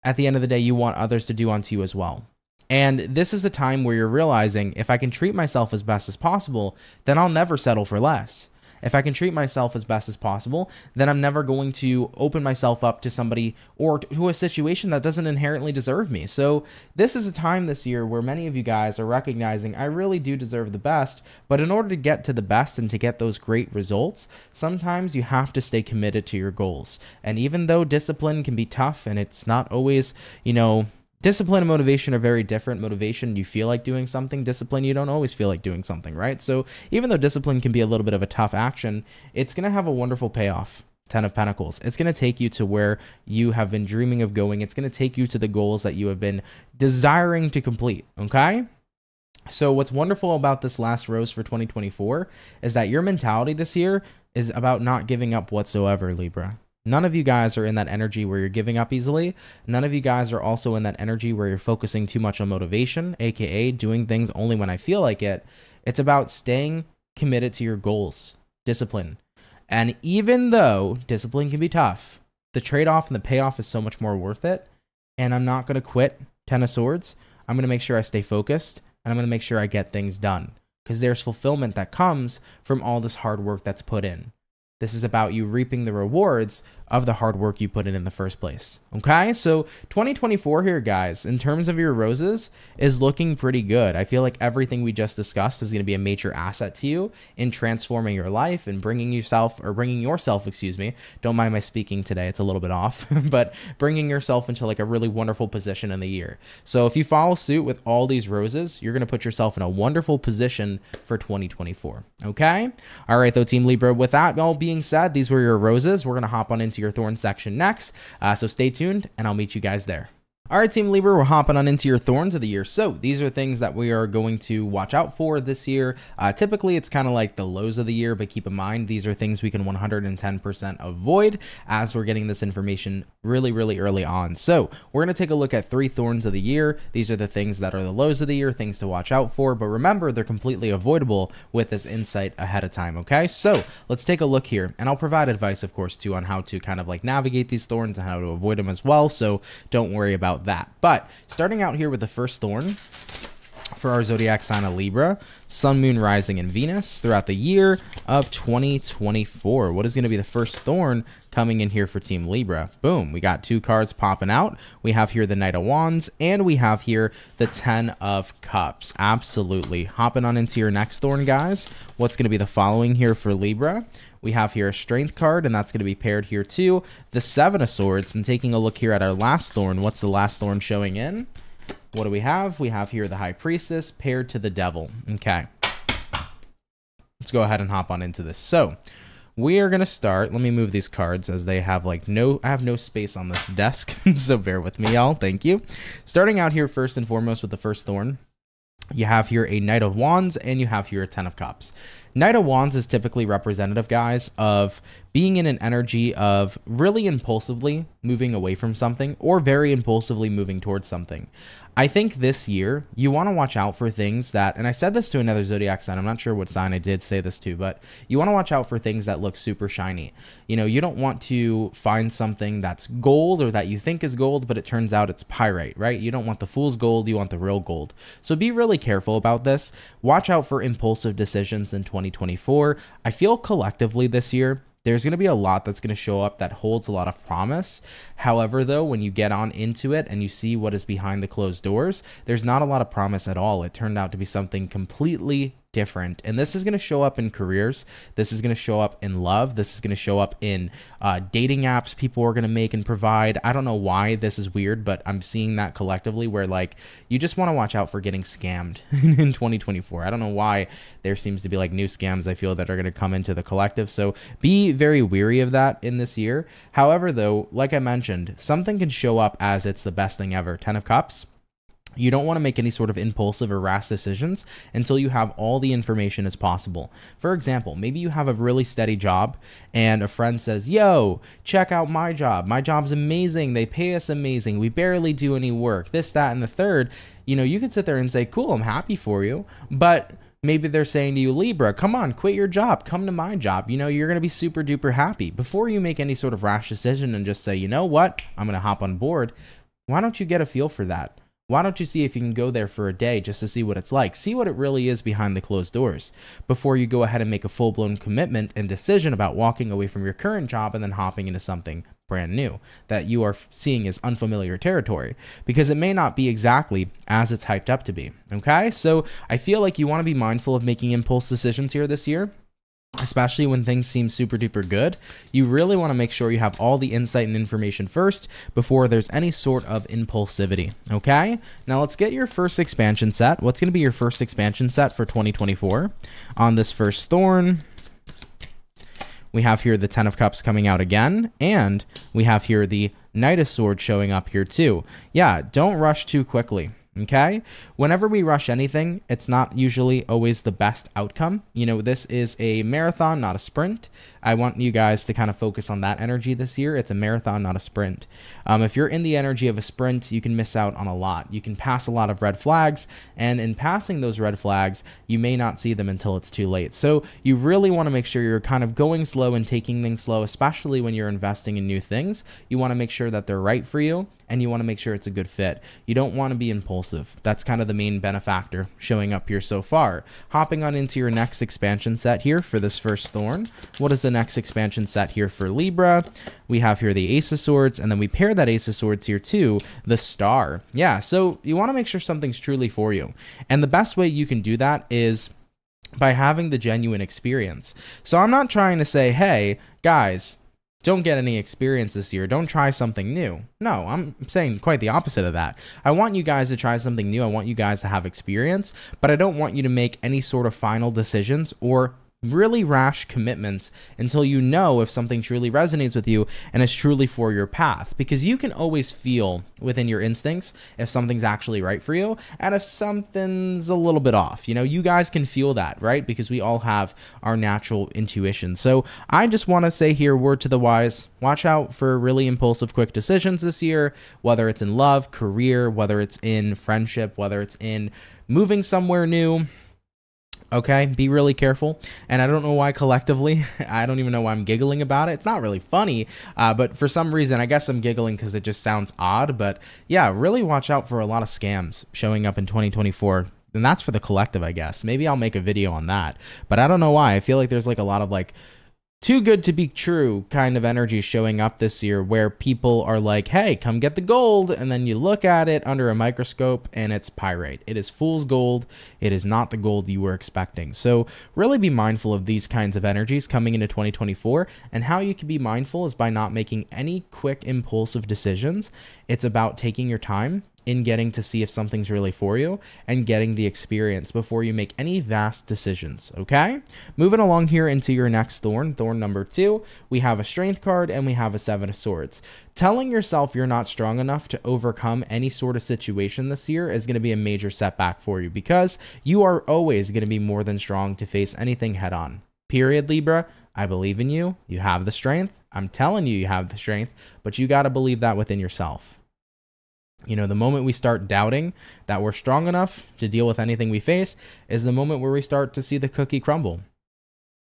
at the end of the day, you want others to do unto you as well. And this is a time where you're realizing, if I can treat myself as best as possible, then I'll never settle for less. If I can treat myself as best as possible, then I'm never going to open myself up to somebody or to a situation that doesn't inherently deserve me. So this is a time this year where many of you guys are recognizing, I really do deserve the best, but in order to get to the best and to get those great results, sometimes you have to stay committed to your goals. And even though discipline can be tough and it's not always, you know, discipline and motivation are very different. Motivation, you feel like doing something. Discipline, you don't always feel like doing something, right? So even though discipline can be a little bit of a tough action, it's going to have a wonderful payoff. Ten of Pentacles. It's going to take you to where you have been dreaming of going. It's going to take you to the goals that you have been desiring to complete, okay? So what's wonderful about this last rose for 2024 is that your mentality this year is about not giving up whatsoever, Libra. None of you guys are in that energy where you're giving up easily. None of you guys are also in that energy where you're focusing too much on motivation, aka doing things only when I feel like it. It's about staying committed to your goals, discipline. And even though discipline can be tough, the trade-off and the payoff is so much more worth it. And I'm not going to quit. Ten of Swords. I'm going to make sure I stay focused, and I'm going to make sure I get things done, because there's fulfillment that comes from all this hard work that's put in. This is about you reaping the rewards of the hard work you put in the first place. Okay, so 2024 here, guys, in terms of your roses, is looking pretty good. I feel like everything we just discussed is going to be a major asset to you in transforming your life and bringing yourself, excuse me, don't mind my speaking today, it's a little bit off, but bringing yourself into like a really wonderful position in the year. So if you follow suit with all these roses, you're going to put yourself in a wonderful position for 2024. Okay, all right, though, Team Libra, with that all being said, these were your roses. We're going to hop on into your Thorns section next, so stay tuned and I'll meet you guys there. All right, Team Libra, we're hopping on into your Thorns of the year. So these are things that we are going to watch out for this year. Typically, it's kind of like the lows of the year, but keep in mind, these are things we can 110% avoid as we're getting this information really, really early on. So we're going to take a look at 3 Thorns of the year. These are the things that are the lows of the year, things to watch out for. But remember, they're completely avoidable with this insight ahead of time, okay? So let's take a look here. And I'll provide advice, of course, too, on how to kind of like navigate these thorns and how to avoid them as well. So don't worry about that. But starting out here with the first thorn for our zodiac sign of Libra, Sun, Moon, Rising, and Venus throughout the year of 2024. What is going to be the first thorn coming in here for Team Libra? Boom, we got 2 cards popping out. We have here the Knight of Wands, and we have here the 10 of Cups. Absolutely. Hopping on into your next thorn, guys. What's going to be the following here for Libra? We have here a Strength card, and that's going to be paired here to the 7 of Swords. And taking a look here at our last thorn, what's the last thorn showing in? What do we have? We have here the High Priestess paired to the Devil. Okay. Let's go ahead and hop on into this. So we are going to start. Let me move these cards as they have like I have no space on this desk. So bear with me, y'all. Thank you. Starting out here first and foremost with the first thorn, you have here a Knight of Wands and you have here a 10 of Cups. Knight of Wands is typically representative, guys, of being in an energy of really impulsively moving away from something or very impulsively moving towards something. I think this year you want to watch out for things that, and I said this to another zodiac sign, I'm not sure what sign I did say this to, but you want to watch out for things that look super shiny. You know, you don't want to find something that's gold or that you think is gold, but it turns out it's pyrite, right? You don't want the fool's gold, you want the real gold. So be really careful about this. Watch out for impulsive decisions in 2024. I feel collectively this year, there's going to be a lot that's going to show up that holds a lot of promise. However, though, when you get on into it and you see what is behind the closed doors, there's not a lot of promise at all. It turned out to be something completely different. And this is going to show up in careers. This is going to show up in love. This is going to show up in dating apps people are going to make and provide. I don't know why this is weird, but I'm seeing that collectively where like you just want to watch out for getting scammed in 2024. I don't know why there seems to be like new scams I feel that are going to come into the collective. So be very weary of that in this year. However, though, like I mentioned, something can show up as it's the best thing ever. 10 of Cups. You don't want to make any sort of impulsive or rash decisions until you have all the information as possible. For example, maybe you have a really steady job and a friend says, yo, check out my job. My job's amazing. They pay us amazing. We barely do any work. This, that, and the third. You know, you could sit there and say, cool, I'm happy for you. But maybe they're saying to you, Libra, come on, quit your job. Come to my job. You know, you're going to be super duper happy. Before you make any sort of rash decision and just say, you know what, I'm going to hop on board. Why don't you get a feel for that? Why don't you see if you can go there for a day just to see what it's like? See what it really is behind the closed doors before you go ahead and make a full-blown commitment and decision about walking away from your current job and then hopping into something brand new that you are seeing as unfamiliar territory, because it may not be exactly as it's hyped up to be. Okay, so I feel like you want to be mindful of making impulse decisions here this year. Especially when things seem super duper good. You really want to make sure you have all the insight and information first before there's any sort of impulsivity. Okay, now let's get your first expansion set. What's going to be your first expansion set for 2024 on this first Thorn? We have here the 10 of Cups coming out again, and we have here the Knight of Swords showing up here too. Yeah, don't rush too quickly. Okay, whenever we rush anything, it's not usually always the best outcome. You know, this is a marathon, not a sprint. I want you guys to kind of focus on that energy this year. It's a marathon, not a sprint. If you're in the energy of a sprint, you can miss out on a lot. You can pass a lot of red flags, and in passing those red flags, you may not see them until it's too late. So you really want to make sure you're kind of going slow and taking things slow, especially when you're investing in new things. You want to make sure that they're right for you, and you want to make sure it's a good fit. You don't want to be impulsive. That's kind of the main benefactor showing up here so far. Hopping on into your next expansion set here for this first Thorn. What is the next expansion set here for Libra? We have here the Ace of Swords, and then we pair that Ace of Swords here to the Star. Yeah, so you want to make sure something's truly for you. And the best way you can do that is by having the genuine experience. So I'm not trying to say, hey, guys, don't get any experience this year. Don't try something new. No, I'm saying quite the opposite of that. I want you guys to try something new. I want you guys to have experience, but I don't want you to make any sort of final decisions or really rash commitments until you know if something truly resonates with you and is truly for your path, because you can always feel within your instincts if something's actually right for you and if something's a little bit off. You know, you guys can feel that, right? Because we all have our natural intuition. So I just want to say here, word to the wise, watch out for really impulsive quick decisions this year, whether it's in love, career, whether it's in friendship, whether it's in moving somewhere new. Okay, be really careful. And I don't know why collectively, I don't even know why I'm giggling about it. It's not really funny, but for some reason, I guess I'm giggling because it just sounds odd. But yeah, really watch out for a lot of scams showing up in 2024. And that's for the collective, I guess. Maybe I'll make a video on that. But I don't know why. I feel like there's like a lot of like too good to be true kind of energy showing up this year where people are like, hey, come get the gold. And then you look at it under a microscope and it's pyrite. It is fool's gold. It is not the gold you were expecting. So really be mindful of these kinds of energies coming into 2024. And how you can be mindful is by not making any quick impulsive decisions. It's about taking your time in getting to see if something's really for you and getting the experience before you make any vast decisions, okay? Moving along here into your next thorn, thorn number 2, we have a strength card and we have a 7 of swords. Telling yourself you're not strong enough to overcome any sort of situation this year is going to be a major setback for you, because you are always going to be more than strong to face anything head on. Period, Libra. I believe in you. You have the strength. I'm telling you, you have the strength, but you got to believe that within yourself. You know, the moment we start doubting that we're strong enough to deal with anything we face is the moment where we start to see the cookie crumble.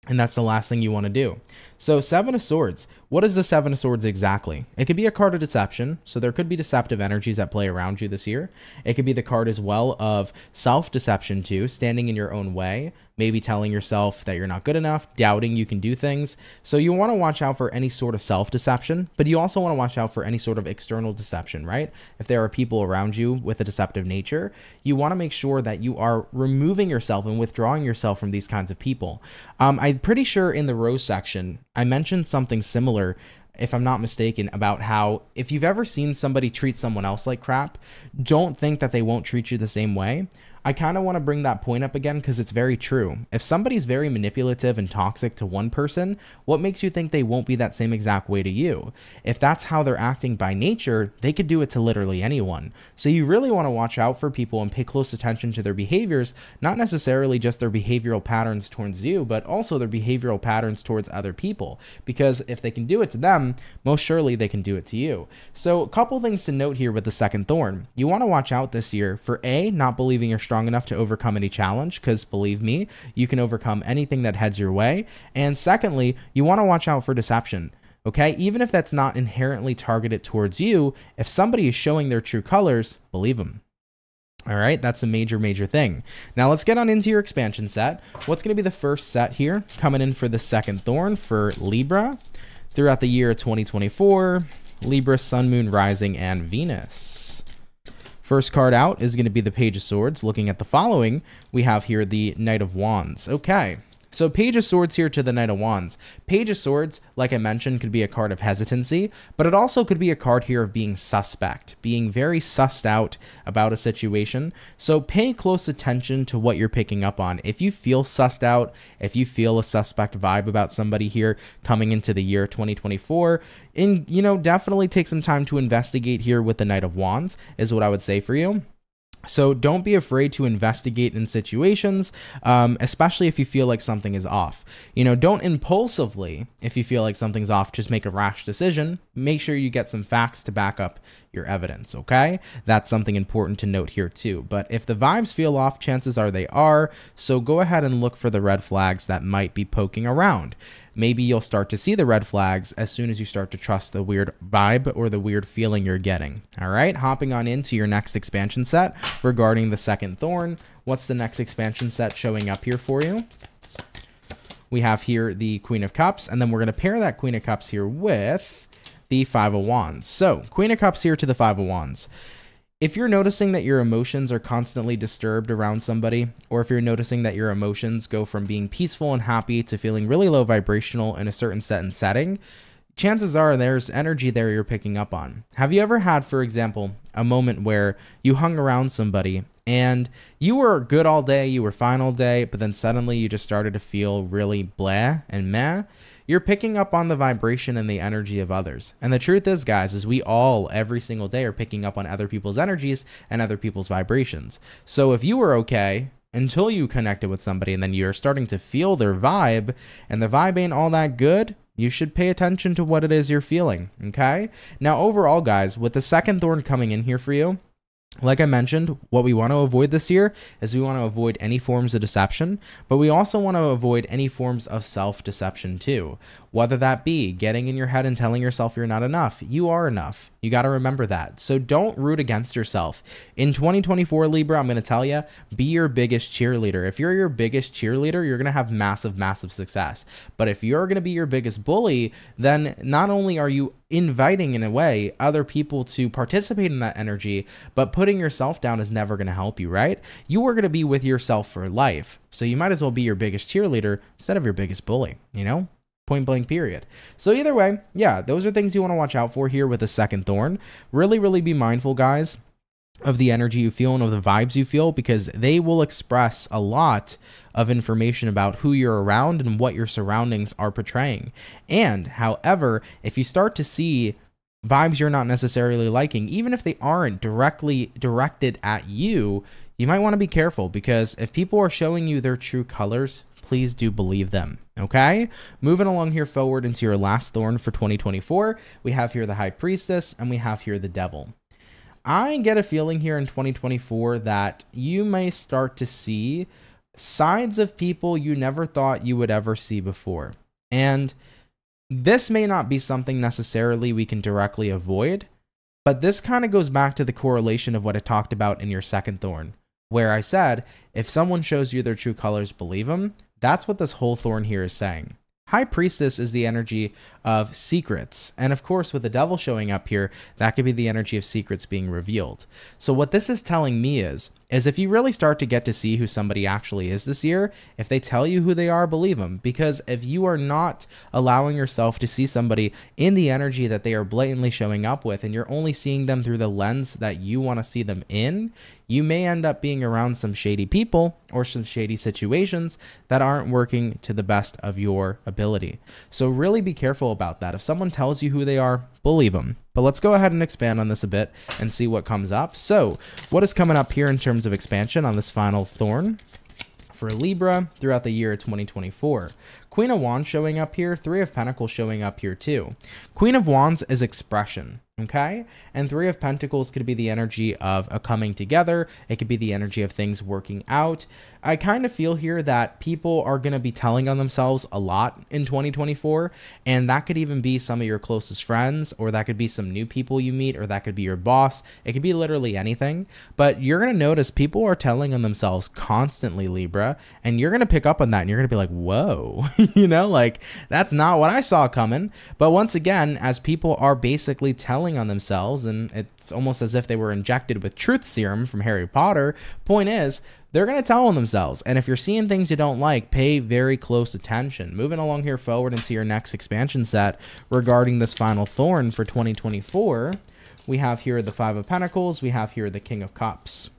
And that's the last thing you want to do. So 7 of swords. What is the 7 of swords exactly? It could be a card of deception. So there could be deceptive energies that play around you this year. It could be the card as well of self-deception too, standing in your own way, maybe telling yourself that you're not good enough, doubting you can do things. So you want to watch out for any sort of self-deception, but you also want to watch out for any sort of external deception, right? If there are people around you with a deceptive nature, you want to make sure that you are removing yourself and withdrawing yourself from these kinds of people. I'm pretty sure in the rose section, I mentioned something similar, if I'm not mistaken, about how if you've ever seen somebody treat someone else like crap, don't think that they won't treat you the same way. I kind of want to bring that point up again because it's very true. If somebody's very manipulative and toxic to one person, what makes you think they won't be that same exact way to you? If that's how they're acting by nature, they could do it to literally anyone. So you really want to watch out for people and pay close attention to their behaviors, not necessarily just their behavioral patterns towards you, but also their behavioral patterns towards other people. Because if they can do it to them, most surely they can do it to you. So a couple things to note here with the second thorn. You want to watch out this year for A, not believing you're strong enough to overcome any challenge, because believe me, you can overcome anything that heads your way. And secondly, you want to watch out for deception. Okay, even if that's not inherently targeted towards you, if somebody is showing their true colors, believe them. All right, that's a major thing. Now let's get on into your expansion set. What's going to be the first set here coming in for the second thorn for Libra throughout the year 2024, Libra, Sun, Moon, Rising, and Venus. First card out is going to be the Page of Swords. Looking at the following, we have here the Knight of Wands. Okay, so Page of Swords here to the Knight of Wands. Page of Swords, like I mentioned, could be a card of hesitancy, but it also could be a card here of being suspect, being very sussed out about a situation. So pay close attention to what you're picking up on. If you feel sussed out, if you feel a suspect vibe about somebody here coming into the year 2024, and definitely take some time to investigate here with the Knight of Wands is what I would say for you. So don't be afraid to investigate in situations, especially if you feel like something is off. Don't impulsively, if you feel like something's off, just make a rash decision. Make sure you get some facts to back up your evidence, okay? That's something important to note here too. But if the vibes feel off, chances are they are. So go ahead and look for the red flags that might be poking around. Maybe you'll start to see the red flags as soon as you start to trust the weird vibe or the weird feeling you're getting. All right, hopping on into your next expansion set regarding the second thorn. What's the next expansion set showing up here for you? We have here the Queen of Cups, and then we're going to pair that Queen of Cups here with the Five of Wands. So Queen of Cups here to the Five of Wands. If you're noticing that your emotions are constantly disturbed around somebody, or if you're noticing that your emotions go from being peaceful and happy to feeling really low vibrational in a certain set and setting, chances are there's energy there you're picking up on. Have you ever had, for example, a moment where you hung around somebody and you were good all day, you were fine all day, but then suddenly you just started to feel really blah and meh? You're picking up on the vibration and the energy of others. And the truth is, guys, is we all, every single day, are picking up on other people's energies and other people's vibrations. So if you were okay until you connected with somebody and then you're starting to feel their vibe and the vibe ain't all that good, you should pay attention to what it is you're feeling, okay? Now, overall, guys, with the second thorn coming in here for you, like I mentioned, what we want to avoid this year is we want to avoid any forms of deception, but we also want to avoid any forms of self-deception too. Whether that be getting in your head and telling yourself you're not enough. You are enough. You got to remember that. So don't root against yourself. In 2024, Libra, I'm going to tell you, be your biggest cheerleader. If you're your biggest cheerleader, you're going to have massive success. But if you're going to be your biggest bully, then not only are you inviting, in a way, other people to participate in that energy, but putting yourself down is never going to help you, right? You are going to be with yourself for life. So you might as well be your biggest cheerleader instead of your biggest bully, Point blank period. So either way, yeah, those are things you want to watch out for here with the second thorn. Really be mindful, guys. of the energy you feel and of the vibes you feel, because they will express a lot of information about who you're around and what your surroundings are portraying. And however, if you start to see vibes you're not necessarily liking, even if they aren't directly directed at you, you might want to be careful, because if people are showing you their true colors, please do believe them. Okay, moving along here forward into your last thorn for 2024, we have here the High Priestess and we have here the Devil. I get a feeling here in 2024 that you may start to see sides of people you never thought you would ever see before. And this may not be something necessarily we can directly avoid, but this kind of goes back to the correlation of what I talked about in your second thorn, where I said, if someone shows you their true colors, believe them. That's what this whole thorn here is saying. High Priestess is the energy of secrets. And of course, with the Devil showing up here, that could be the energy of secrets being revealed. So what this is telling me is if you really start to get to see who somebody actually is this year, if they tell you who they are, believe them. Because if you are not allowing yourself to see somebody in the energy that they are blatantly showing up with, and you're only seeing them through the lens that you want to see them in, you may end up being around some shady people or some shady situations that aren't working to the best of your ability. So really be careful about that. If someone tells you who they are, believe them. But let's go ahead and expand on this a bit and see what comes up. So what is coming up here in terms of expansion on this final thorn for Libra throughout the year 2024? Queen of Wands showing up here, Three of Pentacles showing up here too. Queen of Wands is expression, okay? And Three of Pentacles could be the energy of a coming together. It could be the energy of things working out. I kind of feel here that people are going to be telling on themselves a lot in 2024, and that could even be some of your closest friends, or that could be some new people you meet, or that could be your boss. It could be literally anything, but you're going to notice people are telling on themselves constantly, Libra, and you're going to pick up on that, and you're going to be like, whoa, you know, like that's not what I saw coming. But once again, as people are basically telling on themselves, and it's almost as if they were injected with truth serum from Harry Potter, point is, they're going to tell on themselves. And if you're seeing things you don't like, pay very close attention. Moving along here forward into your next expansion set regarding this final thorn for 2024, we have here the Five of Pentacles. We have here the King of Cups.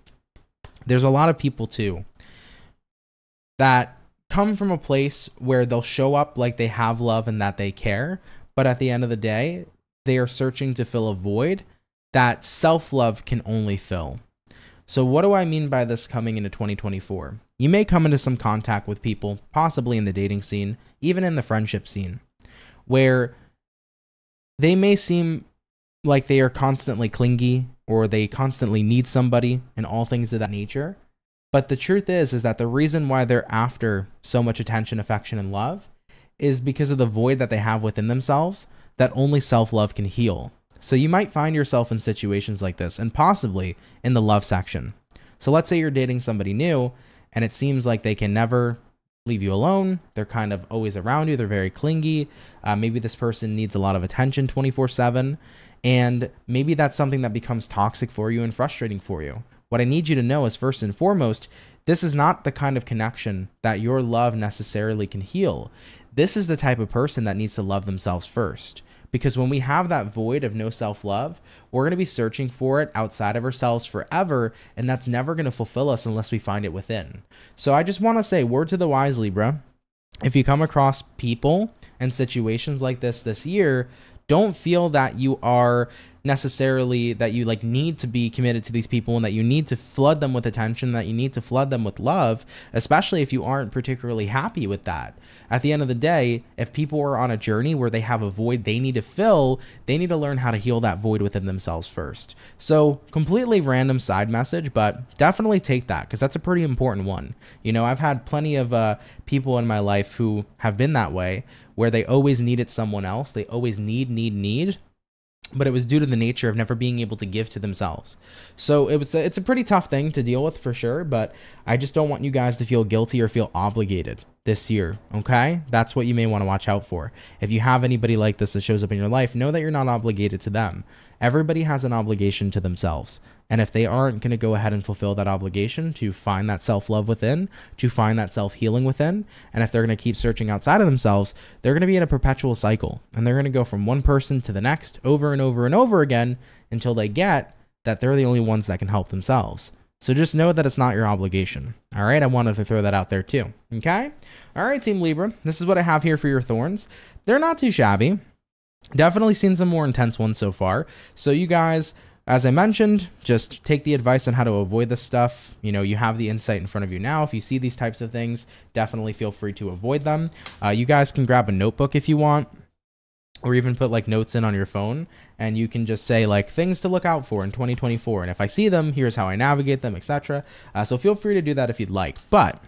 There's a lot of people too that come from a place where they'll show up like they have love and that they care. But at the end of the day, they are searching to fill a void that self-love can only fill. So what do I mean by this coming into 2024? You may come into some contact with people, possibly in the dating scene, even in the friendship scene, where they may seem like they are constantly clingy or they constantly need somebody and all things of that nature. But the truth is that the reason why they're after so much attention, affection, and love is because of the void that they have within themselves that only self-love can heal. So you might find yourself in situations like this, and possibly in the love section. So let's say you're dating somebody new and it seems like they can never leave you alone. They're kind of always around you. They're very clingy. Maybe this person needs a lot of attention 24/7. And maybe that's something that becomes toxic for you and frustrating for you. What I need you to know is, first and foremost, this is not the kind of connection that your love necessarily can heal. This is the type of person that needs to love themselves first. Because when we have that void of no self-love, we're going to be searching for it outside of ourselves forever, and that's never going to fulfill us unless we find it within. So I just want to say, word to the wise, Libra, if you come across people and situations like this year, don't feel that you are necessarily that you need to be committed to these people and that you need to flood them with attention, that you need to flood them with love, especially if you aren't particularly happy with that. At the end of the day, if people are on a journey where they have a void they need to fill, they need to learn how to heal that void within themselves first. So completely random side message, but definitely take that because that's a pretty important one. You know, I've had plenty of people in my life who have been that way, where they always needed someone else. They always need. But it was due to the nature of never being able to give to themselves. So it's a pretty tough thing to deal with for sure, but I just don't want you guys to feel guilty or feel obligated this year, okay? That's what you may want to watch out for. If you have anybody like this that shows up in your life, know that you're not obligated to them. Everybody has an obligation to themselves. And if they aren't going to go ahead and fulfill that obligation to find that self-love within, to find that self-healing within, and if they're going to keep searching outside of themselves, they're going to be in a perpetual cycle. And they're going to go from one person to the next over and over and over again until they get that they're the only ones that can help themselves. So just know that it's not your obligation. All right, I wanted to throw that out there too. Okay? All right, Team Libra, this is what I have here for your Thorns. They're not too shabby. Definitely seen some more intense ones so far. So you guys, as I mentioned, just take the advice on how to avoid this stuff. You know, you have the insight in front of you now. If you see these types of things, definitely feel free to avoid them. You guys can grab a notebook if you want, or even put like notes in on your phone, and you can just say like things to look out for in 2024. And if I see them, here's how I navigate them, etc. So feel free to do that if you'd like. But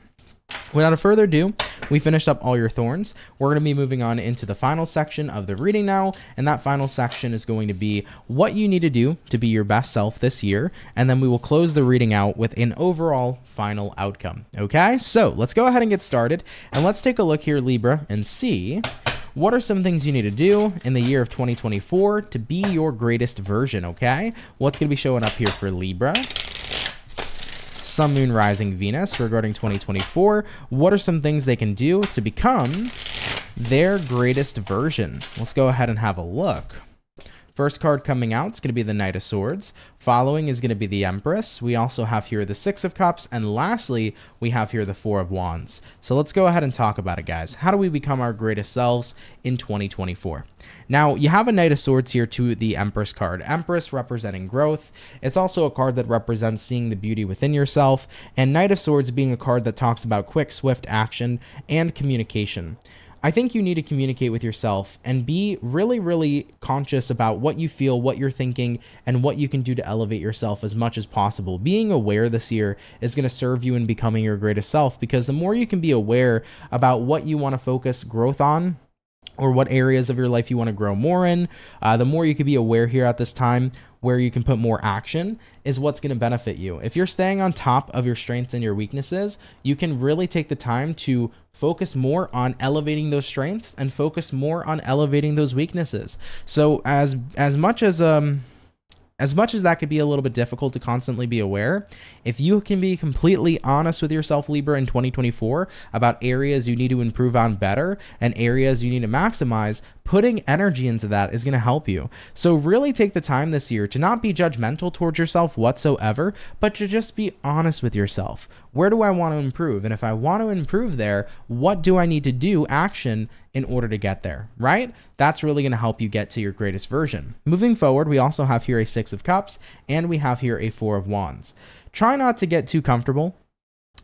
without further ado, we finished up all your Thorns. We're going to be moving on into the final section of the reading now, and that final section is going to be what you need to do to be your best self this year, and then we will close the reading out with an overall final outcome. Okay, so let's go ahead and get started, and let's take a look here, Libra, and see what are some things you need to do in the year of 2024 to be your greatest version, okay? What's going to be showing up here for Libra? Sun, Moon, Rising, Venus regarding 2024. What are some things they can do to become their greatest version? Let's go ahead and have a look. First card coming out is going to be the Knight of Swords. Following is going to be the Empress. We also have here the Six of Cups. And lastly, we have here the Four of Wands. So let's go ahead and talk about it, guys. How do we become our greatest selves in 2024? Now, you have a Knight of Swords here to the Empress card. Empress representing growth. It's also a card that represents seeing the beauty within yourself. And Knight of Swords being a card that talks about quick, swift action and communication. I think you need to communicate with yourself and be really, really conscious about what you feel, what you're thinking, and what you can do to elevate yourself as much as possible. Being aware this year is going to serve you in becoming your greatest self, because the more you can be aware about what you want to focus growth on, or what areas of your life you want to grow more in, the more you can be aware here at this time where you can put more action is what's going to benefit you. If you're staying on top of your strengths and your weaknesses, you can really take the time to focus more on elevating those strengths and focus more on elevating those weaknesses. So as much as that could be a little bit difficult to constantly be aware, if you can be completely honest with yourself, Libra, in 2024 about areas you need to improve on better and areas you need to maximize, putting energy into that is going to help you. So really take the time this year to not be judgmental towards yourself whatsoever, but to just be honest with yourself. Where do I want to improve? And if I want to improve there, what do I need to do action in order to get there, right? That's really going to help you get to your greatest version. Moving forward, we also have here a Six of Cups and we have here a Four of Wands. Try not to get too comfortable.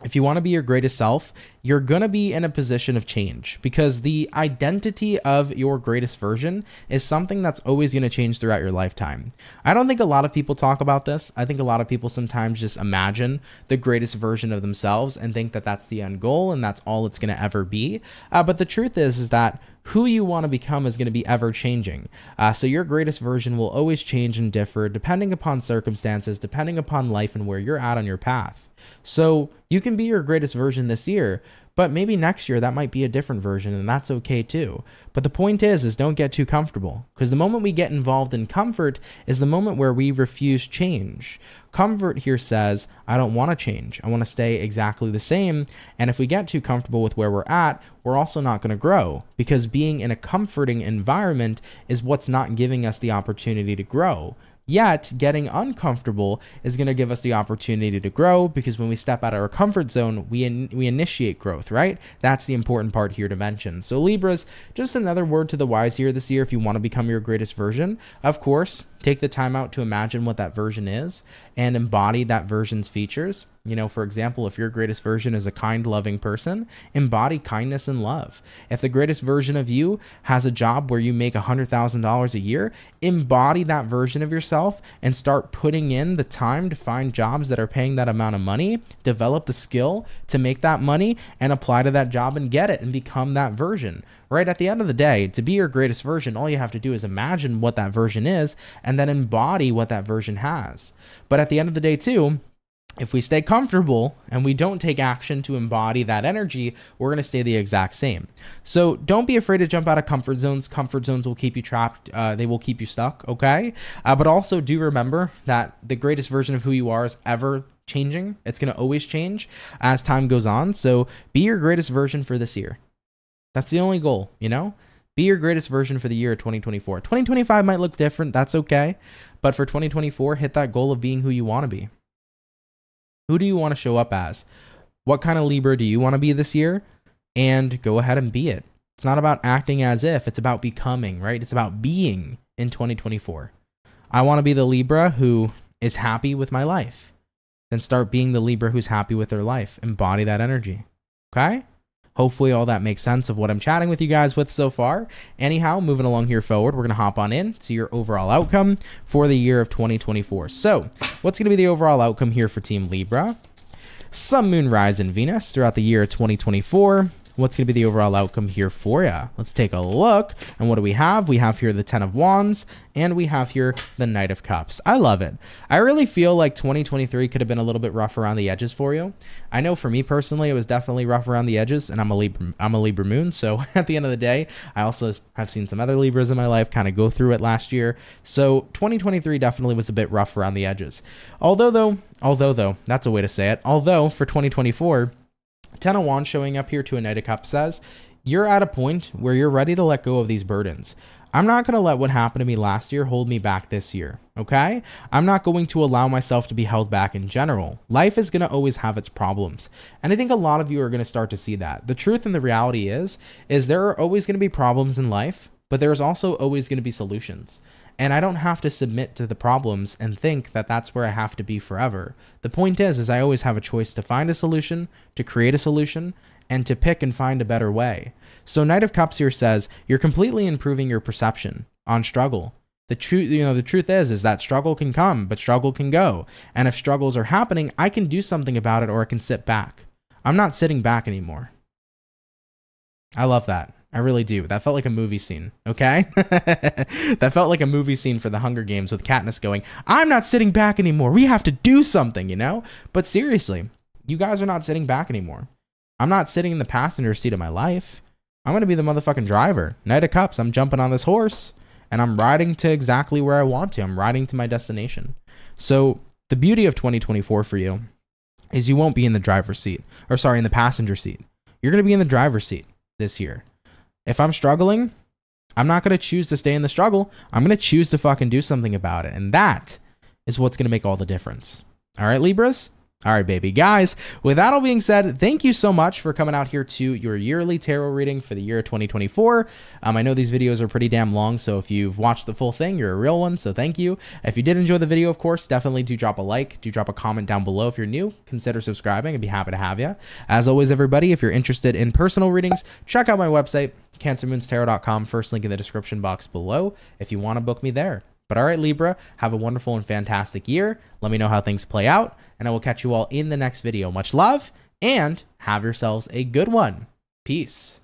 If you want to be your greatest self, you're going to be in a position of change, because the identity of your greatest version is something that's always going to change throughout your lifetime. I don't think a lot of people talk about this. I think a lot of people sometimes just imagine the greatest version of themselves and think that that's the end goal and that's all it's going to ever be. But the truth is that who you want to become is going to be ever changing. So your greatest version will always change and differ depending upon circumstances, depending upon life and where you're at on your path. So you can be your greatest version this year, but maybe next year that might be a different version, and that's okay too. But the point is don't get too comfortable, because the moment we get involved in comfort is the moment where we refuse change. Comfort here says, I don't want to change. I want to stay exactly the same. And if we get too comfortable with where we're at, we're also not going to grow, because being in a comforting environment is what's not giving us the opportunity to grow. Yet, getting uncomfortable is going to give us the opportunity to grow, because when we step out of our comfort zone, we initiate growth, right? That's the important part here to mention. So Libras, just another word to the wise here this year if you want to become your greatest version. Of course, take the time out to imagine what that version is and embody that version's features. You know, for example, if your greatest version is a kind, loving person, embody kindness and love. If the greatest version of you has a job where you make $100,000 a year, embody that version of yourself and start putting in the time to find jobs that are paying that amount of money, develop the skill to make that money and apply to that job and get it and become that version. Right? At the end of the day, to be your greatest version, all you have to do is imagine what that version is and then embody what that version has. But at the end of the day too, if we stay comfortable and we don't take action to embody that energy, we're going to stay the exact same. So don't be afraid to jump out of comfort zones. Comfort zones will keep you trapped. They will keep you stuck. Okay. But also do remember that the greatest version of who you are is ever changing. It's going to always change as time goes on. So be your greatest version for this year. That's the only goal, you know? Be your greatest version for the year of 2024. 2025 might look different. That's okay. But for 2024, hit that goal of being who you want to be. Who do you want to show up as? What kind of Libra do you want to be this year? And go ahead and be it. It's not about acting as if, it's about becoming, right? It's about being in 2024. I want to be the Libra who is happy with my life. Then start being the Libra who's happy with their life. Embody that energy. Okay? Hopefully all that makes sense of what I'm chatting with you guys with so far. Anyhow, moving along here forward, we're going to hop on in to your overall outcome for the year of 2024. So what's going to be the overall outcome here for Team Libra? Sun, Moon, Rise, and Venus throughout the year of 2024. What's going to be the overall outcome here for you? Let's take a look. And what do we have? We have here the 10 of Wands, and we have here the Knight of Cups. I love it. I really feel like 2023 could have been a little bit rough around the edges for you. I know for me personally, it was definitely rough around the edges, and I'm a Libra Moon. So at the end of the day, I also have seen some other Libras in my life kind of go through it last year. So 2023 definitely was a bit rough around the edges. Although though, that's a way to say it. Although for 2024, 10 of Wands showing up here to a Knight of Cups says, you're at a point where you're ready to let go of these burdens. I'm not going to let what happened to me last year hold me back this year, okay? I'm not going to allow myself to be held back in general. Life is going to always have its problems. And I think a lot of you are going to start to see that. The truth and the reality is there are always going to be problems in life, but there's also always going to be solutions. And I don't have to submit to the problems and think that that's where I have to be forever. The point is I always have a choice to find a solution, to create a solution, and to pick and find a better way. So Knight of Cups here says you're completely improving your perception on struggle. The truth is that struggle can come, but struggle can go. And if struggles are happening, I can do something about it, or I can sit back. I'm not sitting back anymore. I love that. I really do. That felt like a movie scene, okay? That felt like a movie scene for the Hunger Games with Katniss going, I'm not sitting back anymore. We have to do something, you know? But seriously, you guys are not sitting back anymore. I'm not sitting in the passenger seat of my life. I'm going to be the motherfucking driver. Knight of Cups, I'm jumping on this horse, and I'm riding to exactly where I want to. I'm riding to my destination. So the beauty of 2024 for you is you won't be in the driver's seat, or sorry, in the passenger seat. You're going to be in the driver's seat this year. If I'm struggling, I'm not going to choose to stay in the struggle. I'm going to choose to fucking do something about it. And that is what's going to make all the difference. All right, Libras? All right, baby. Guys, with that all being said, thank you so much for coming out here to your yearly tarot reading for the year 2024. I know these videos are pretty damn long, so if you've watched the full thing, you're a real one, so thank you. If you did enjoy the video, of course, definitely do drop a like, do drop a comment down below. If you're new, consider subscribing. I'd be happy to have you. As always, everybody, if you're interested in personal readings, check out my website, CancerMoonsTarot.com, first link in the description box below if you want to book me there. But all right, Libra, have a wonderful and fantastic year. Let me know how things play out, and I will catch you all in the next video. Much love, and have yourselves a good one. Peace.